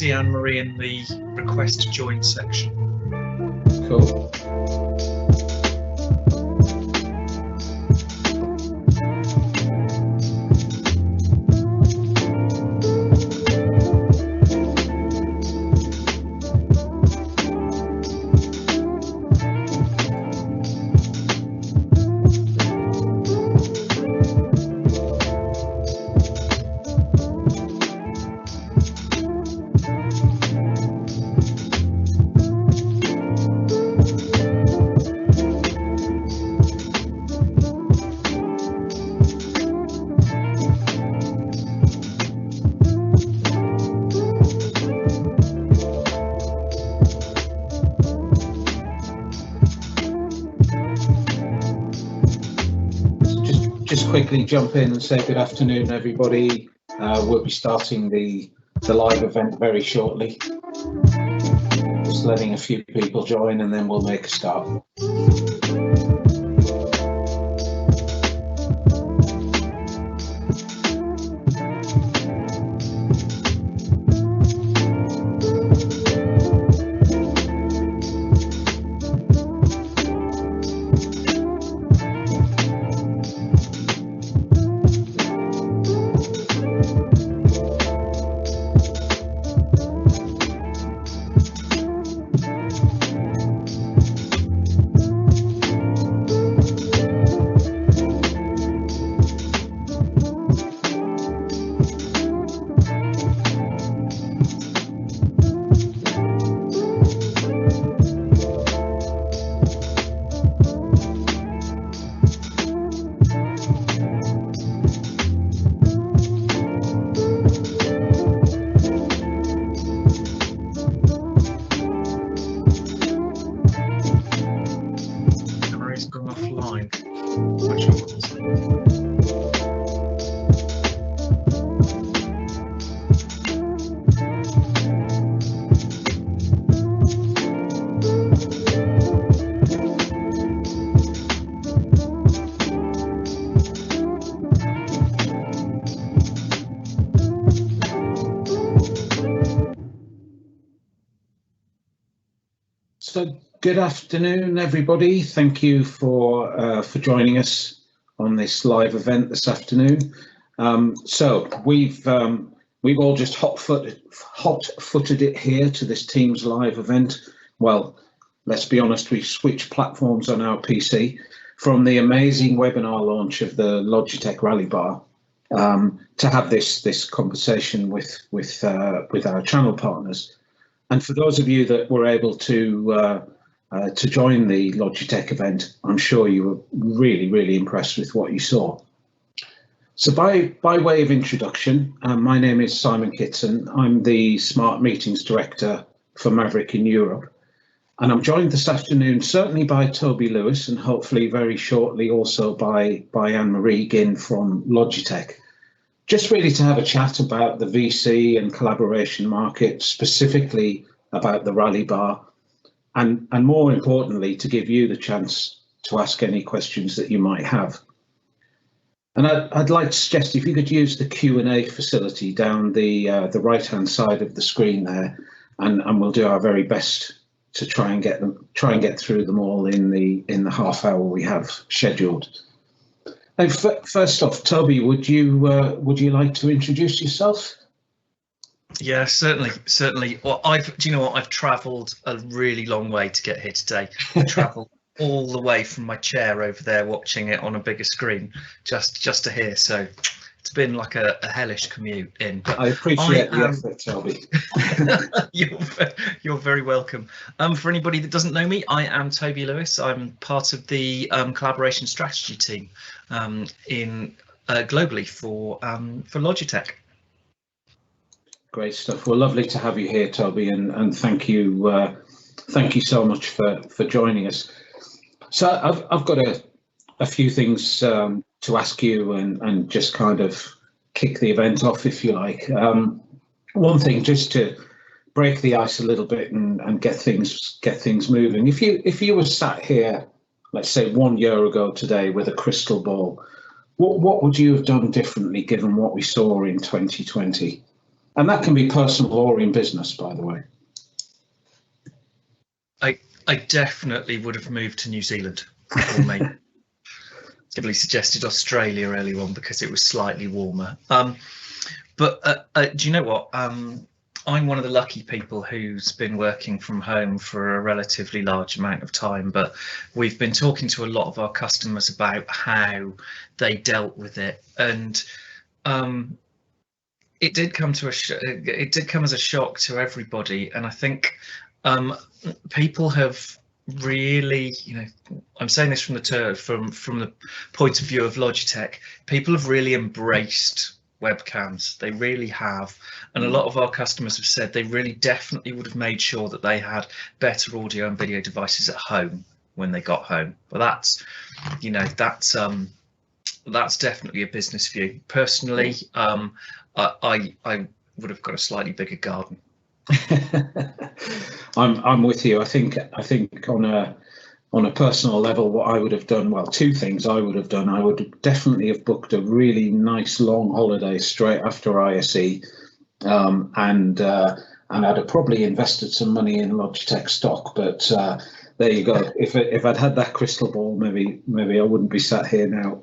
see Anne-Marie in the request to join section. Cool. Just quickly jump in and say good afternoon, everybody. We'll be starting the live event very shortly. Just letting a few people join and then we'll make a start. So good afternoon, everybody. Thank you for joining us on this live event this afternoon. So we've all just hot-footed it here to this Teams live event. Well, let's be honest, we switched platforms on our PC from the amazing webinar launch of the Logitech Rally Bar to have this conversation with our channel partners. And for those of you that were able to join the Logitech event, I'm sure you were really impressed with what you saw. So by way of introduction, my name is Simon Kitson. I'm the Smart Meetings Director for Maverick in Europe. And I'm joined this afternoon certainly by Toby Lewis and hopefully very shortly also by Anne-Marie Ginn from Logitech. Just really to have a chat about the VC and collaboration market, specifically about the Rally Bar, and more importantly, to give you the chance to ask any questions that you might have. And I'd like to suggest if you could use the Q&A facility down the right-hand side of the screen there, and we'll do our very best to try and get through them all in the half hour we have scheduled. And first off, Toby, would you like to introduce yourself? Yeah, certainly. Well, do you know what? I've travelled a really long way to get here today. I travelled all the way from my chair over there, watching it on a bigger screen, just to hear. So it's been like a hellish commute in. But I appreciate the effort, Toby. You're very welcome. For anybody that doesn't know me, I am Toby Lewis. I'm part of the collaboration strategy team globally for Logitech. Great stuff. Well, lovely to have you here, Toby, and thank you so much for joining us. So I've got a few things to ask you and just kind of kick the event off, if you like. One thing, just to break the ice a little bit and get things moving. If you were sat here, let's say 1 year ago today, with a crystal ball, what would you have done differently given what we saw in 2020? And that can be personal or in business, by the way. I definitely would have moved to New Zealand, or maybe simply suggested Australia earlier on because it was slightly warmer. But do you know what? I'm one of the lucky people who's been working from home for a relatively large amount of time, but we've been talking to a lot of our customers about how they dealt with it, and it did come as a shock to everybody. And I think people have really, I'm saying this from the point of view of Logitech, people have really embraced webcams. They really have, and a lot of our customers have said they really definitely would have made sure that they had better audio and video devices at home when they got home. But that's definitely a business view. Personally, I would have got a slightly bigger garden. I'm with you. I think on a personal level, what I would have done, well, two things I would have done. I would definitely have booked a really nice long holiday straight after ISE, and I'd have probably invested some money in Logitech stock. But there you go. If I'd had that crystal ball, maybe I wouldn't be sat here now.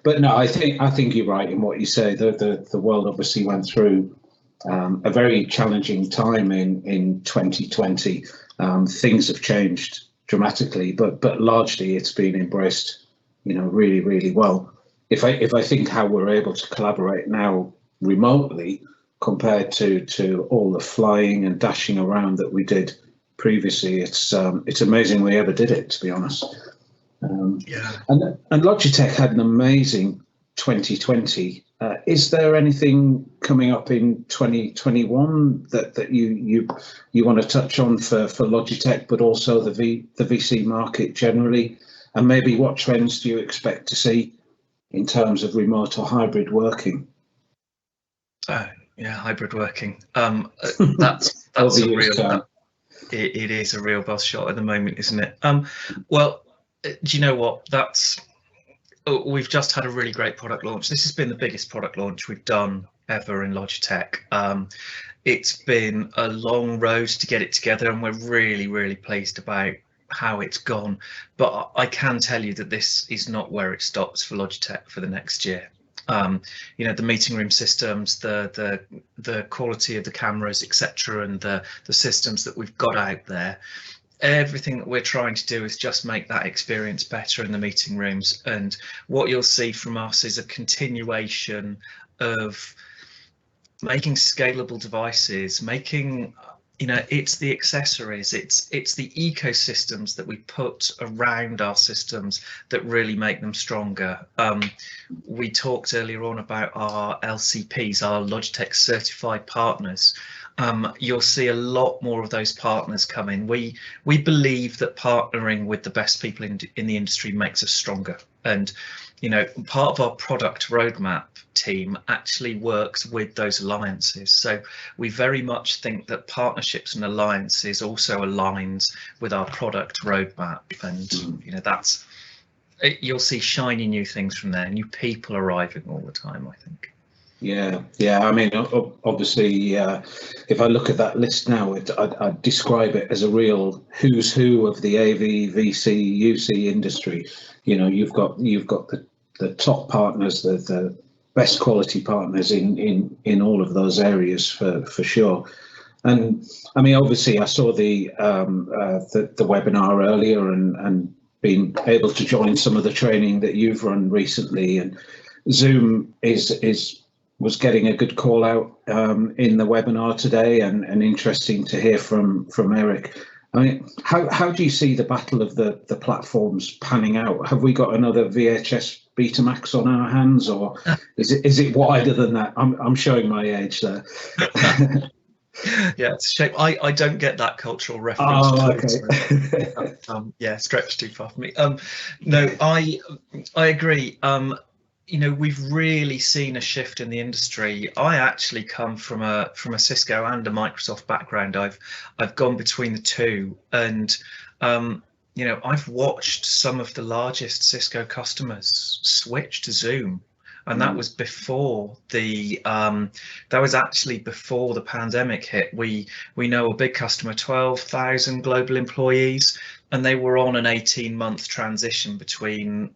But no, I think you're right in what you say. The world obviously went through a very challenging time in 2020. Things have changed dramatically, but largely it's been embraced, really, really well. If I think how we're able to collaborate now remotely compared to all the flying and dashing around that we did previously, it's amazing we ever did it, to be honest. Yeah. And Logitech had an amazing 2020. Is there anything coming up in 2021 that you want to touch on for Logitech, but also the VC market generally? And maybe what trends do you expect to see in terms of remote or hybrid working? Yeah, hybrid working. That's a real. It is a real buzz shot at the moment, isn't it? Well, do you know what? We've just had a really great product launch. This has been the biggest product launch we've done ever in Logitech. It's been a long road to get it together, and we're really, really pleased about how it's gone. But I can tell you that this is not where it stops for Logitech for the next year. The meeting room systems, the quality of the cameras, etc., and the systems that we've got out there. Everything that we're trying to do is just make that experience better in the meeting rooms. And what you'll see from us is a continuation of making scalable devices, making, it's the accessories, it's the ecosystems that we put around our systems that really make them stronger. We talked earlier on about our LCPs, our Logitech certified partners. You'll see a lot more of those partners come in. We believe that partnering with the best people in the industry makes us stronger. And, part of our product roadmap team actually works with those alliances. So we very much think that partnerships and alliances also aligns with our product roadmap. And, you'll see shiny new things from there, new people arriving all the time, I think. Yeah. I mean, obviously, if I look at that list now, I'd describe it as a real who's who of the AV, VC, UC industry. You've got the top partners, the best quality partners in all of those areas for sure. And I mean, obviously, I saw the webinar earlier and been able to join some of the training that you've run recently, and Zoom was getting a good call out in the webinar today, and interesting to hear from Eric. I mean, how do you see the battle of the platforms panning out? Have we got another VHS Betamax on our hands, or is it wider than that? I'm showing my age there. Yeah, it's a shame. I don't get that cultural reference. Oh, okay. Yeah, stretched too far for me. No, I agree. We've really seen a shift in the industry. I actually come from a Cisco and a Microsoft background. I've gone between the two, and I've watched some of the largest Cisco customers switch to Zoom and that was before the that was actually before the pandemic hit. We know a big customer, 12,000 global employees, and they were on an 18-month transition between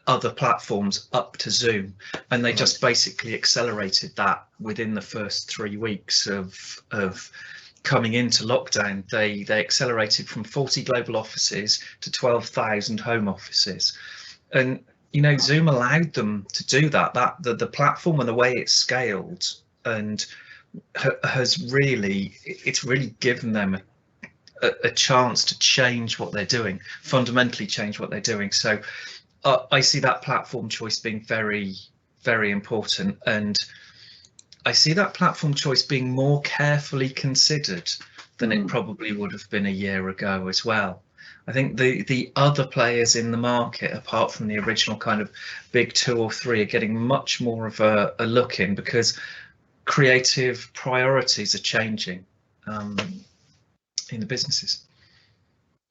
other platforms up to Zoom, and they just basically accelerated that within the first 3 weeks of coming into lockdown. They accelerated from 40 global offices to 12,000 home offices, and Zoom allowed them to do that. The platform and the way it's scaled and has really given them a chance to change what they're doing, fundamentally change what they're doing. So I see that platform choice being very, very important, and I see that platform choice being more carefully considered than it probably would have been a year ago as well. I think the other players in the market, apart from the original kind of big 2 or 3, are getting much more of a look in, because creative priorities are changing in the businesses.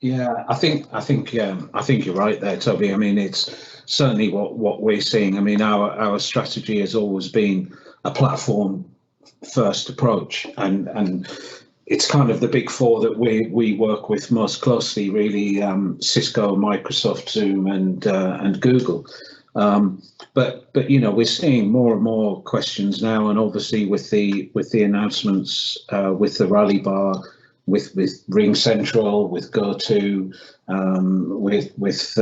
Yeah, I think you're right there, Toby. I mean, it's certainly what we're seeing. I mean, our strategy has always been a platform first approach, and it's kind of the big 4 that we work with most closely, really: Cisco, Microsoft, Zoom, and Google. But we're seeing more and more questions now, and obviously with the announcements, with the Rally Bar, with Ring Central, with GoTo, with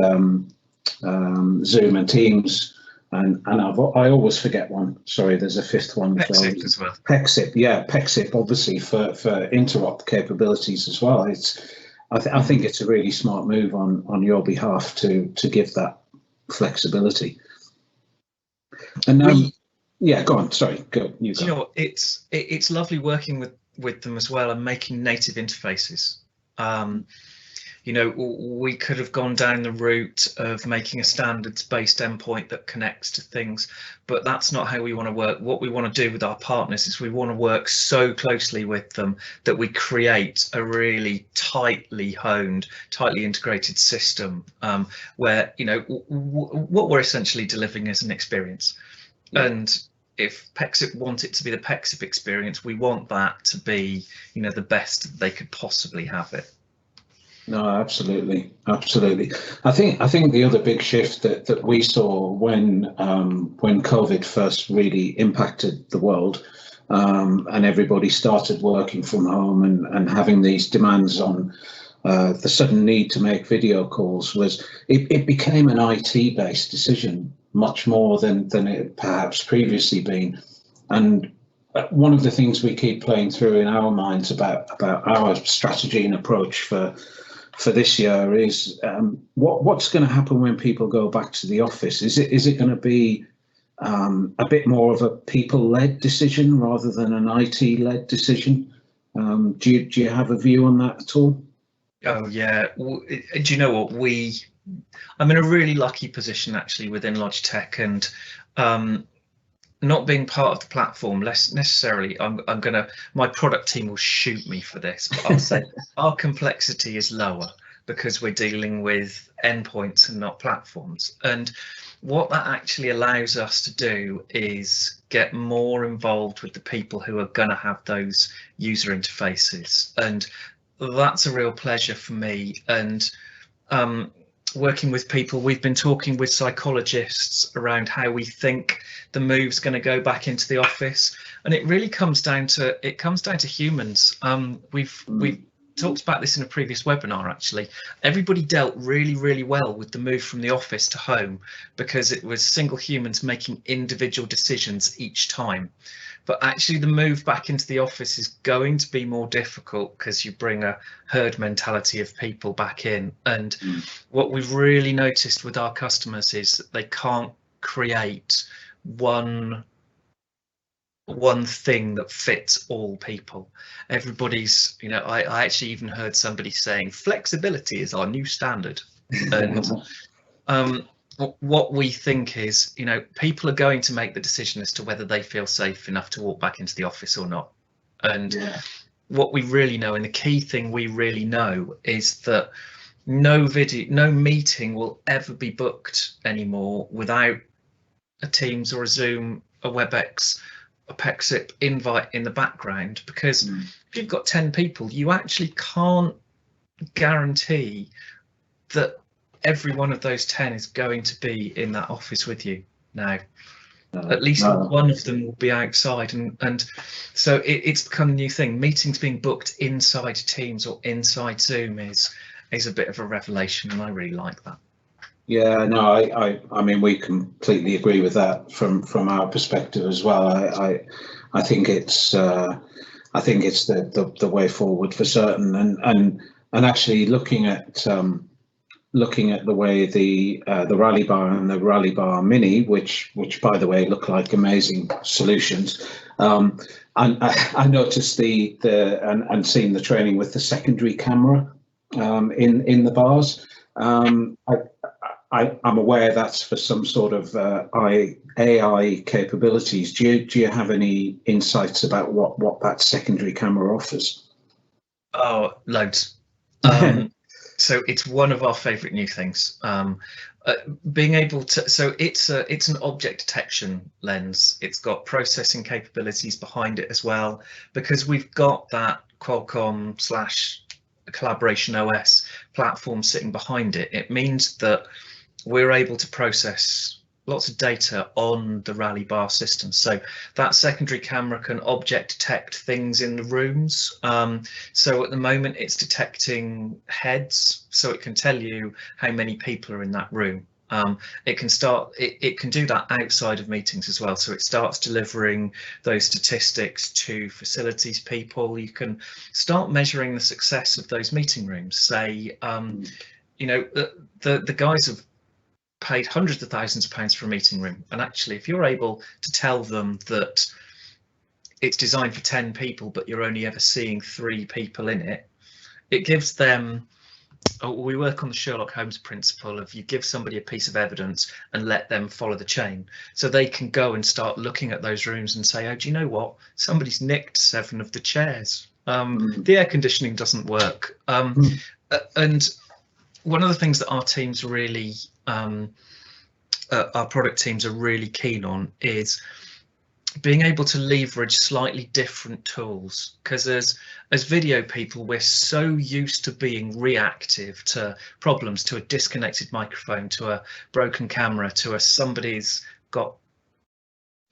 Zoom and Teams, and I always forget one. Sorry, there's a 5th one. Pexip as well. Pexip, yeah, Pexip, obviously for interop capabilities as well. I think it's a really smart move on your behalf to give that flexibility. And yeah, go on. Sorry, go. You go. You know what? It's lovely working with them as well and making native interfaces. We could have gone down the route of making a standards-based endpoint that connects to things, but that's not how we want to work. What we want to do with our partners is we want to work so closely with them that we create a really tightly honed, tightly integrated system, where what we're essentially delivering is an experience. Yeah. And if Pexip want it to be the Pexip experience, we want that to be, the best that they could possibly have it. No, absolutely. I think the other big shift that we saw when COVID first really impacted the world, and everybody started working from home and having these demands on the sudden need to make video calls, was it became an IT-based decision much more than it perhaps previously been. And one of the things we keep playing through in our minds about our strategy and approach for this year is what's going to happen when people go back to the office. Is it going to be a bit more of a people-led decision rather than an IT-led decision? Do you have a view on that at all? Oh yeah. Do you know what, I'm in a really lucky position actually within Logitech, and not being part of the platform less necessarily. My product team will shoot me for this, but I'll say our complexity is lower because we're dealing with endpoints and not platforms. And what that actually allows us to do is get more involved with the people who are going to have those user interfaces, and that's a real pleasure for me. And working with people, we've been talking with psychologists around how we think the move's going to go back into the office, and it really comes down to humans. We've talked about this in a previous webinar actually. Everybody dealt really well with the move from the office to home because it was single humans making individual decisions each time. But actually the move back into the office is going to be more difficult because you bring a herd mentality of people back in. And what we've really noticed with our customers is that they can't create one thing that fits all people. Everybody's, I actually even heard somebody saying flexibility is our new standard. And what we think is, people are going to make the decision as to whether they feel safe enough to walk back into the office or not. And what we really know, and the key thing we really know, is that no video, no meeting will ever be booked anymore without a Teams or a Zoom, a WebEx, a Pexip invite in the background, because if you've got 10 people, you actually can't guarantee that every one of those 10 is going to be in that office with you now. At least one of them will be outside, and so it's become a new thing. Meetings being booked inside Teams or inside Zoom is a bit of a revelation, and I really like that. Yeah, no, I mean, we completely agree with that from our perspective as well. I think it's the way forward for certain, and actually looking at the way the Rally Bar and the Rally Bar Mini, which by the way look like amazing solutions. And I noticed and seeing the training with the secondary camera in the bars. I'm aware that's for some sort of AI capabilities. Do you have any insights about what that secondary camera offers? Oh, loads. So it's one of our favorite new things. Being able to, so it's an object detection lens. It's got processing capabilities behind it as well, because we've got that Qualcomm / Collaboration OS platform sitting behind it. It means that we're able to process lots of data on the Rally Bar system. So that secondary camera can object detect things in the rooms. So at the moment it's detecting heads, so it can tell you how many people are in that room. It can do that outside of meetings as well. So it starts delivering those statistics to facilities people. You can start measuring the success of those meeting rooms. Say, you know, the guys have paid hundreds of thousands of pounds for a meeting room, and actually if you're able to tell them that it's designed for 10 people but you're only ever seeing 3 people in it, it gives them, we work on the Sherlock Holmes principle of you give somebody a piece of evidence and let them follow the chain, so they can go and start looking at those rooms and say, oh, do you know what, somebody's nicked 7 of the chairs, the air conditioning doesn't work. And one of the things that our teams really our product teams are really keen on is being able to leverage slightly different tools, because as video people, we're so used to being reactive to problems, to a disconnected microphone, to a broken camera, to a somebody's got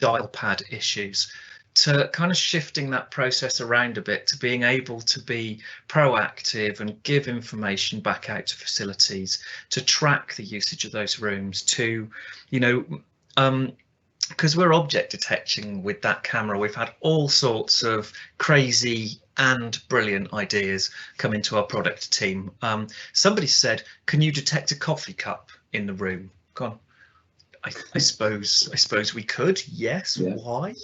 dial pad issues, to kind of shifting that process around a bit to being able to be proactive and give information back out to facilities, to track the usage of those rooms, to, you know, because we're object detecting with that camera. We've had all sorts of crazy and brilliant ideas come into our product team. Somebody said, can you detect a coffee cup in the room? Gone. I suppose we could. Yes. Yeah. Why?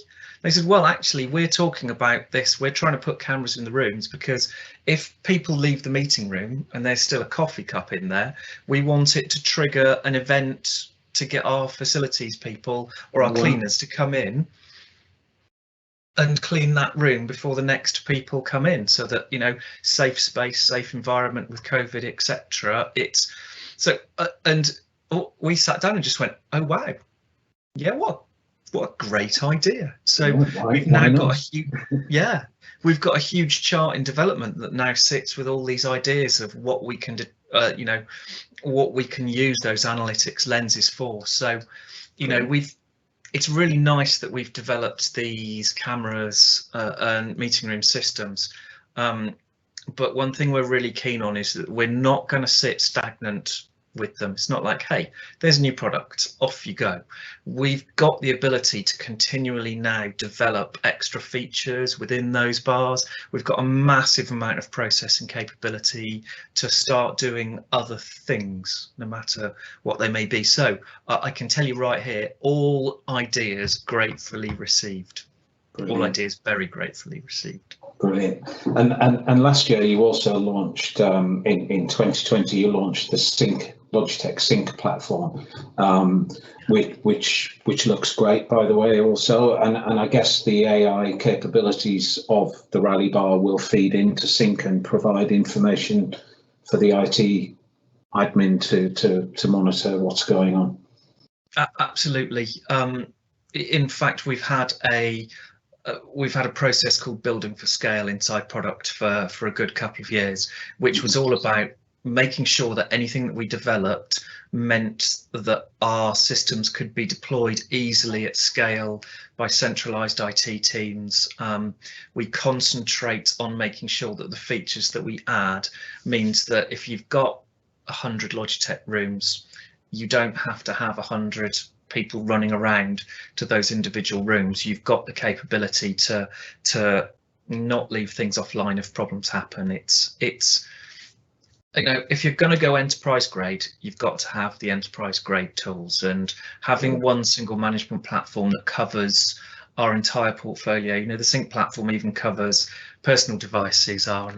They said, well, actually, we're talking about this. We're trying to put cameras in the rooms because if people leave the meeting room and there's still a coffee cup in there, we want it to trigger an event to get our facilities people or our cleaners to come in and clean that room before the next people come in, so that, you know, safe space, safe environment with COVID, etc. It's so and we sat down and just went, oh wow, yeah, what a great idea. So we've now got a huge, we've got a huge chart in development that now sits with all these ideas of what we can do, you know, what we can use those analytics lenses for. So, you know, it's really nice that we've developed these cameras and meeting room systems. But one thing we're really keen on is that we're not going to sit stagnant with them. It's not like, hey, there's a new product, off you go. We've got the ability to continually now develop extra features within those bars. We've got a massive amount of processing capability to start doing other things, no matter what they may be. So I can tell you right here, all ideas gratefully received. Brilliant. All ideas very gratefully received. Brilliant. And last year you also launched in 2020 you launched the Logitech Sync platform, which looks great, by the way, also, and I guess the AI capabilities of the Rally Bar will feed into Sync and provide information for the IT admin to monitor what's going on. Absolutely. In fact, we've had a process called building for scale inside product for a good couple of years, which was all about making sure that anything that we developed meant that our systems could be deployed easily at scale by centralized IT teams. We concentrate on making sure that the features that we add means that if you've got 100 Logitech rooms, you don't have to have 100 people running around to those individual rooms. You've got the capability to not leave things offline if problems happen. It's you know, if you're going to go enterprise grade, you've got to have the enterprise grade tools, and having one single management platform that covers our entire portfolio. You know, the Sync platform even covers personal devices, our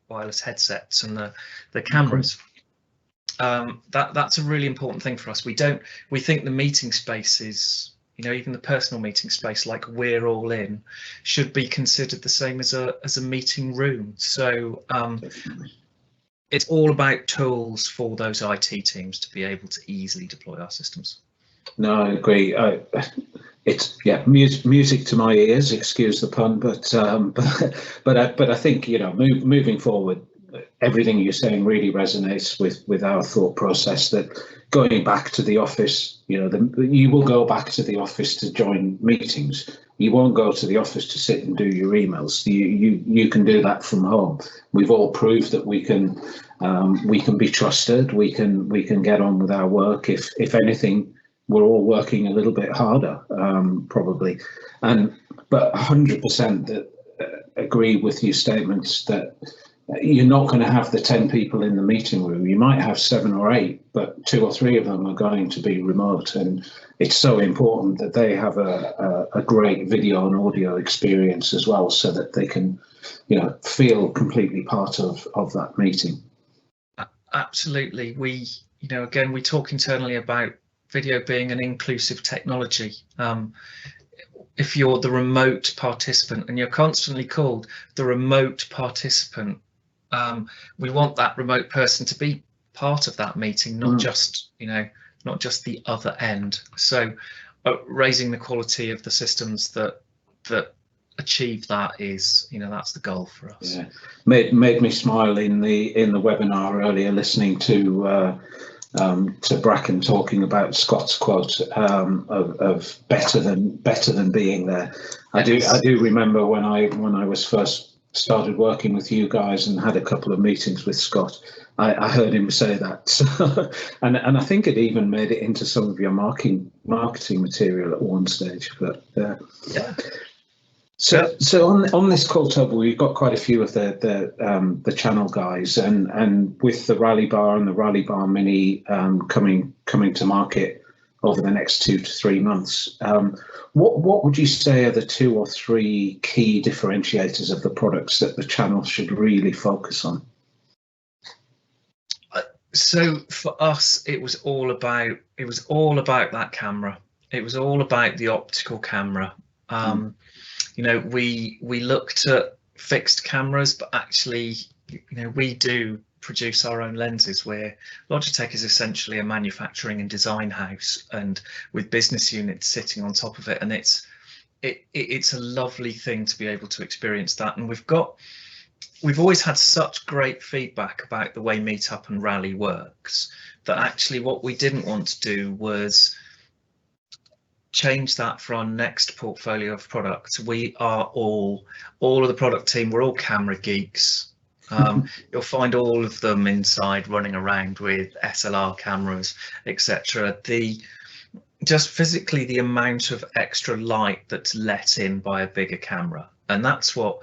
wireless headsets, and the cameras. That's a really important thing for us. We think the meeting spaces, you know, even the personal meeting space, like we're all in, should be considered the same as a meeting room. So it's all about tools for those IT teams to be able to easily deploy our systems. No, I agree. It's music to my ears. Excuse the pun, but I think, you know, moving forward, everything you're saying really resonates with our thought process that going back to the office, you know, you will go back to the office to join meetings. You won't go to the office to sit and do your emails. You can do that from home. We've all proved that we can be trusted. We can get on with our work. If anything, we're all working a little bit harder, probably. But 100% that agree with your statements that you're not going to have the 10 people in the meeting room. You might have 7 or 8, but 2 or 3 of them are going to be remote, and it's so important that they have a great video and audio experience as well, so that they can, you know, feel completely part of that meeting. Absolutely. We talk internally about video being an inclusive technology. If you're the remote participant and you're constantly called the remote participant, we want that remote person to be part of that meeting, not just, you know, not just the other end. So raising the quality of the systems that achieve that is, you know, that's the goal for us. Yeah, made me smile in the webinar earlier, listening to Bracken talking about Scott's quote of better than being there. Yes. I do remember when I was first started working with you guys and had a couple of meetings with Scott, I heard him say that, and I think it even made it into some of your marketing material at one stage. But yeah. So on this call, Toby, we've got quite a few of the channel guys, and with the Rally Bar and the Rally Bar Mini coming to market over the next 2 to 3 months, what would you say are the 2 or 3 key differentiators of the products that the channel should really focus on? So for us, it was all about that camera. It was all about the optical camera. You know, we looked at fixed cameras, but actually, you know, we do produce our own lenses, where Logitech is essentially a manufacturing and design house, and with business units sitting on top of it, and it's a lovely thing to be able to experience that. And we've always had such great feedback about the way Meetup and Rally works, that actually what we didn't want to do was change that for our next portfolio of products. We are all of the product team, we're all camera geeks. You'll find all of them inside running around with SLR cameras, etc. Just physically the amount of extra light that's let in by a bigger camera, and that's what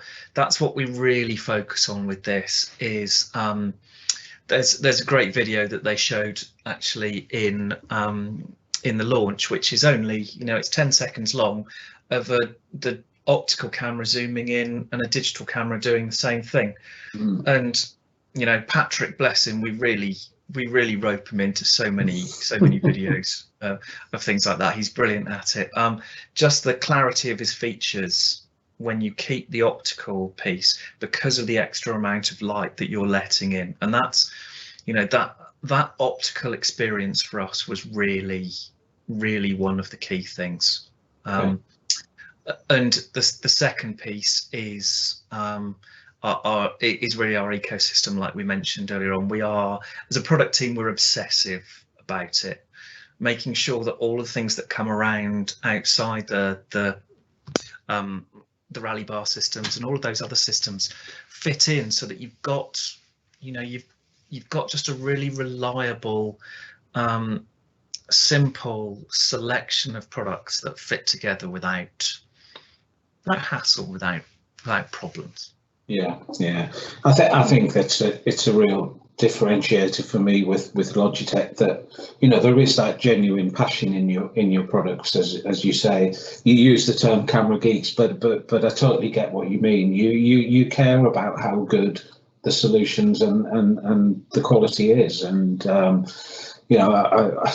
we really focus on with this. Is there's a great video that they showed actually in the launch, which is only, you know, it's 10 seconds long, of the optical camera zooming in and a digital camera doing the same thing. And, you know, Patrick, bless him, we really rope him into so many videos of things like that. He's brilliant at it. Just the clarity of his features when you keep the optical piece, because of the extra amount of light that you're letting in, and you know, that optical experience for us was really one of the key things. Okay. And the second piece is is really our ecosystem, like we mentioned earlier on. We are, as a product team, we're obsessive about it, making sure that all of the things that come around outside the rally bar systems and all of those other systems fit in, so that you've got, you know, you've got just a really reliable, simple selection of products that fit together without hassle, without problems. Yeah, yeah. I think it's a real differentiator for me with Logitech, that, you know, there is that genuine passion in your products, as you say. You use the term camera geeks, but I totally get what you mean. You care about how good the solutions and the quality is, and you know, I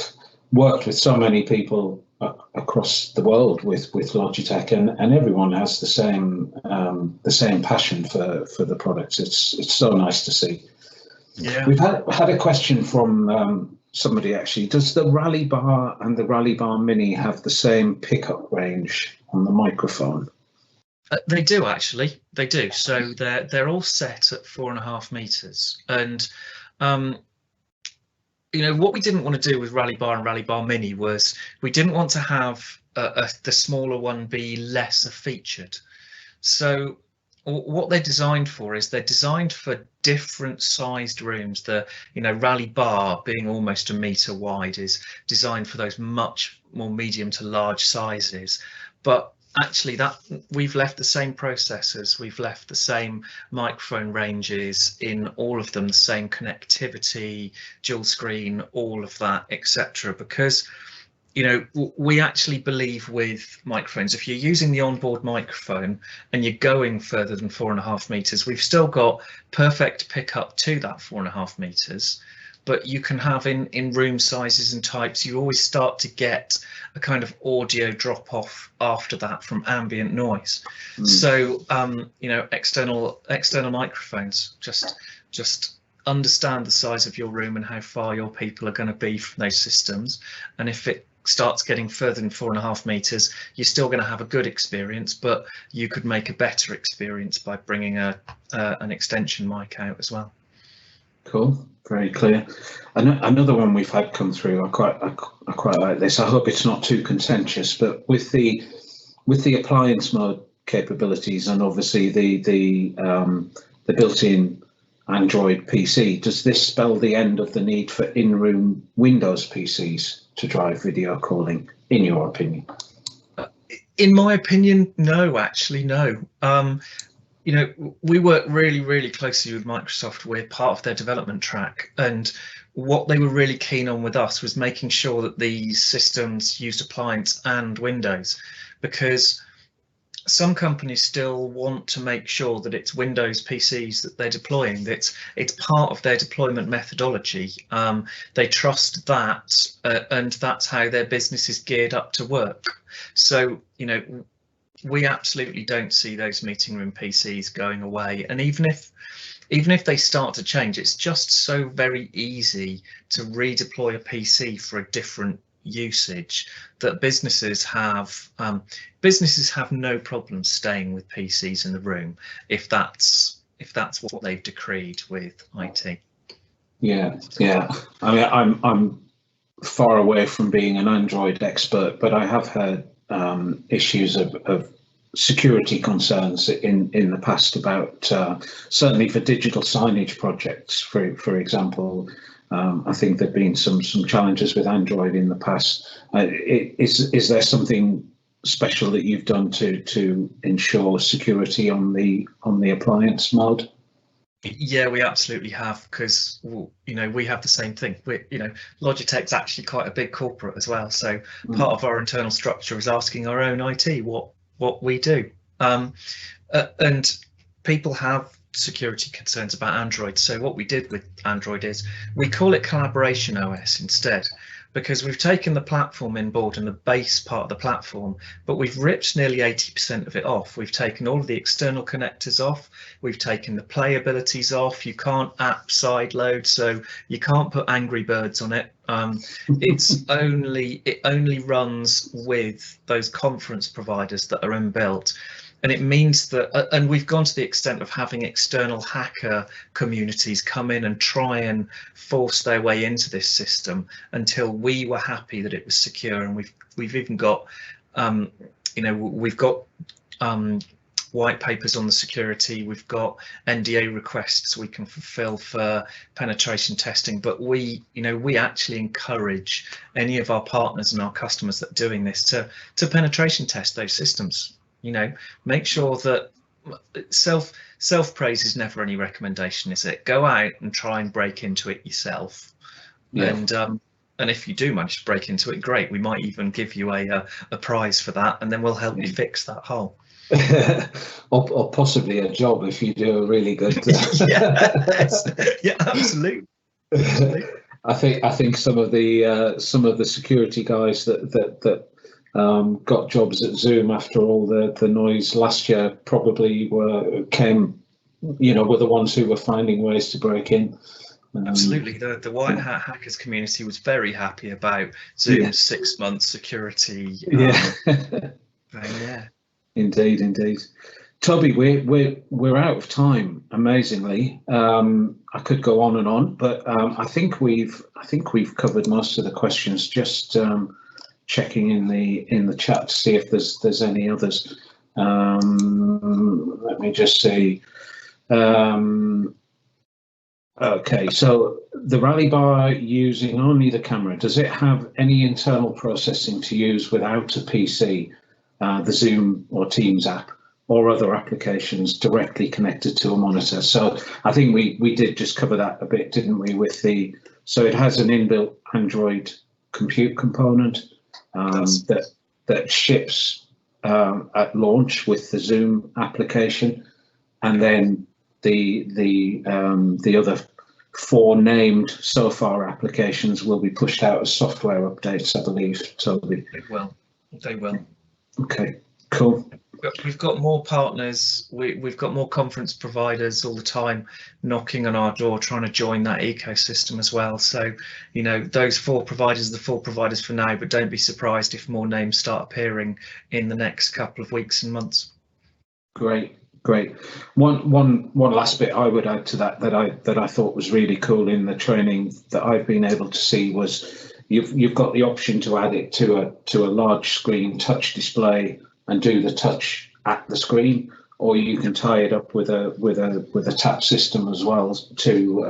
worked with so many people across the world with Logitech, and everyone has the same passion for the products. It's so nice to see. Yeah, We've had a question from somebody actually. Does the Rally Bar and the Rally Bar Mini have the same pickup range on the microphone? they do, actually. They do. So they're all set at 4.5 meters, and you know, what we didn't want to do with Rally Bar and Rally Bar Mini was we didn't want to have the smaller one be lesser featured. So what they're designed for is they're designed for different sized rooms. The, you know, Rally Bar, being almost 1 meter wide, is designed for those much more medium to large sizes. But actually, that we've left the same processors, we've left the same microphone ranges in all of them, the same connectivity, dual screen, all of that, etc. Because, you know, we actually believe with microphones, if you're using the onboard microphone and you're going further than 4.5 meters, we've still got perfect pickup to that 4.5 meters. But you can have in room sizes and types, you always start to get a kind of audio drop off after that from ambient noise. So you know, external microphones, just understand the size of your room and how far your people are going to be from those systems. And if it starts getting further than 4.5 meters, you're still going to have a good experience, but you could make a better experience by bringing an extension mic out as well. Cool. Very clear. Another one we've had come through. I quite like this. I hope it's not too contentious, but with the appliance mode capabilities and obviously the built-in Android PC, does this spell the end of the need for in-room Windows PCs to drive video calling, in your opinion? In my opinion, no. Actually, no. You know, we work really closely with Microsoft. We're part of their development track, and what they were really keen on with us was making sure that these systems used appliance and Windows, because some companies still want to make sure that it's Windows PCs that they're deploying, that it's part of their deployment methodology. They trust that, and that's how their business is geared up to work. So, you know, we absolutely don't see those meeting room PCs going away. And even if they start to change, it's just so very easy to redeploy a PC for a different usage that businesses have no problem staying with PCs in the room if that's what they've decreed with IT. Yeah. I mean, I'm far away from being an Android expert, but I have heard issues of security concerns in the past about certainly for digital signage projects, for example. I think there've been some challenges with Android in the past. Is there something special that you've done to ensure security on the appliance mode? Yeah, we absolutely have, because, you know, we have the same thing. You know, Logitech's actually quite a big corporate as well, so part of our internal structure is asking our own IT what we do, and people have security concerns about Android. So what we did with Android is we call it Collaboration OS instead, because we've taken the platform inboard and the base part of the platform, but we've ripped nearly 80% of it off. We've taken all of the external connectors off. We've taken the play abilities off. You can't app side load, so you can't put Angry Birds on it. It only runs with those conference providers that are inbuilt. And it means that, and we've gone to the extent of having external hacker communities come in and try and force their way into this system until we were happy that it was secure. And we've even got, we've got white papers on the security. We've got NDA requests we can fulfill for penetration testing. But we actually encourage any of our partners and our customers that are doing this to penetration test those systems. Make sure that self praise is never any recommendation, is it? Go out and try and break into it yourself. Yeah. And if you do manage to break into it, great. We might even give you a prize for that, and then we'll help you fix that hole. or possibly a job if you do a really good. Yeah, absolutely. I think some of the security guys that got jobs at Zoom after all the noise last year probably were the ones who were finding ways to break in. Absolutely, the white hat hackers community was very happy about Zoom's 6 month security. Yeah. Indeed. Toby, we're out of time. Amazingly, I could go on and on, but I think we've covered most of the questions. Just checking in the chat to see if there's any others. Let me just see. Okay, so the Rally Bar using only the camera, does it have any internal processing to use without a PC, the Zoom or Teams app, or other applications directly connected to a monitor? So I think we did just cover that a bit, didn't we? So it has an inbuilt Android compute component that ships at launch with the Zoom application, and then the other 4 named so far applications will be pushed out as software updates, I believe, Toby. They will. Okay, cool. We've got more partners. We've got more conference providers all the time knocking on our door, trying to join that ecosystem as well. So, those 4 providers are the 4 providers for now, but don't be surprised if more names start appearing in the next couple of weeks and months. Great. One last bit I would add to that I thought was really cool in the training that I've been able to see was you've got the option to add it to a large screen touch display and do the touch at the screen, or you can tie it up with a tap system as well to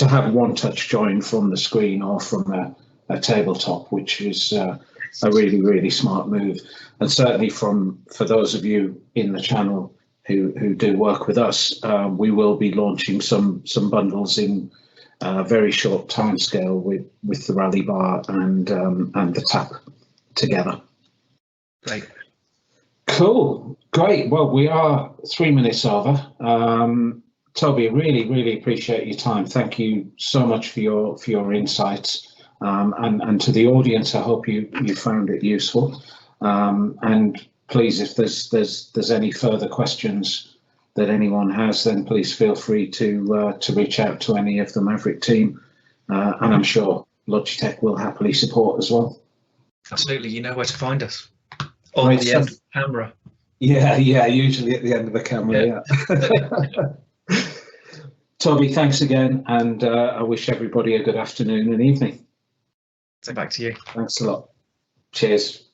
have one touch join from the screen or from a tabletop, which is a really, really smart move. And certainly for those of you in the channel who do work with us, we will be launching some bundles in a very short timescale with the Rally Bar and the tap together. Great. Cool, great. Well, we are 3 minutes over. Toby, really, really appreciate your time. Thank you so much for your insights, and to the audience, I hope you found it useful. And please, if there's any further questions that anyone has, then please feel free to reach out to any of the Maverick team, and I'm sure Logitech will happily support as well. Absolutely, you know where to find us. On the end of the camera. Yeah, usually at the end of the camera. Yeah. Toby, thanks again, and I wish everybody a good afternoon and evening. So back to you. Thanks a lot. Cheers.